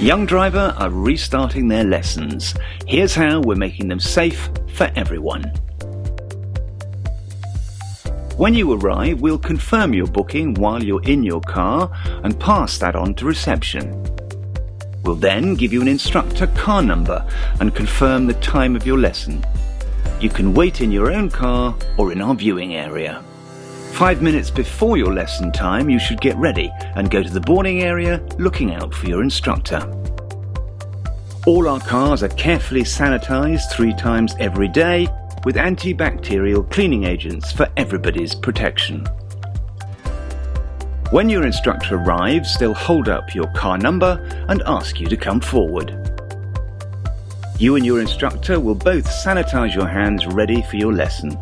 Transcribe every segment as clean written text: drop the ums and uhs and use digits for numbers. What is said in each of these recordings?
Young driver are restarting their lessons. Here's how we're making them safe for everyone. When you arrive, we'll confirm your booking while you're in your car and pass that on to reception. We'll then give you an instructor car number and confirm the time of your lesson. You can wait in your own car or in our viewing area. 5 minutes before your lesson time, you should get ready and go to the boarding area looking out for your instructor. All our cars are carefully sanitized 3 times every day with antibacterial cleaning agents for everybody's protection. When your instructor arrives, they'll hold up your car number and ask you to come forward. You and your instructor will both sanitize your hands ready for your lesson.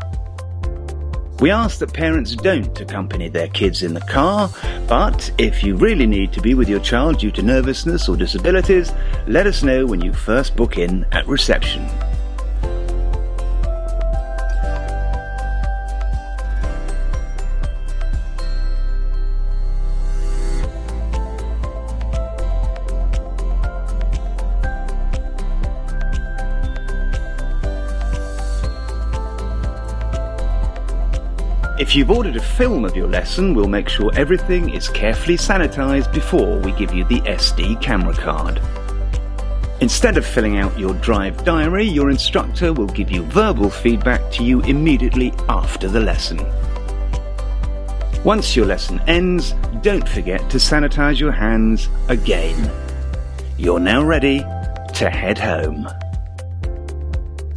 We ask that parents don't accompany their kids in the car, but if you really need to be with your child due to nervousness or disabilities, let us know when you first book in at reception. If you've ordered a film of your lesson, we'll make sure everything is carefully sanitized before we give you the SD camera card. Instead of filling out your drive diary, your instructor will give you verbal feedback to you immediately after the lesson. Once your lesson ends, don't forget to sanitize your hands again. You're now ready to head home.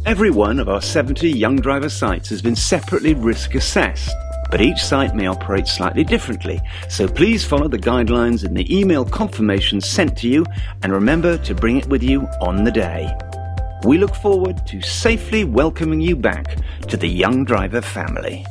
Every one of our 70 Young Driver sites has been separately risk assessed, but each site may operate slightly differently, so please follow the guidelines in the email confirmation sent to you and remember to bring it with you on the day. We look forward to safely welcoming you back to the Young Driver family.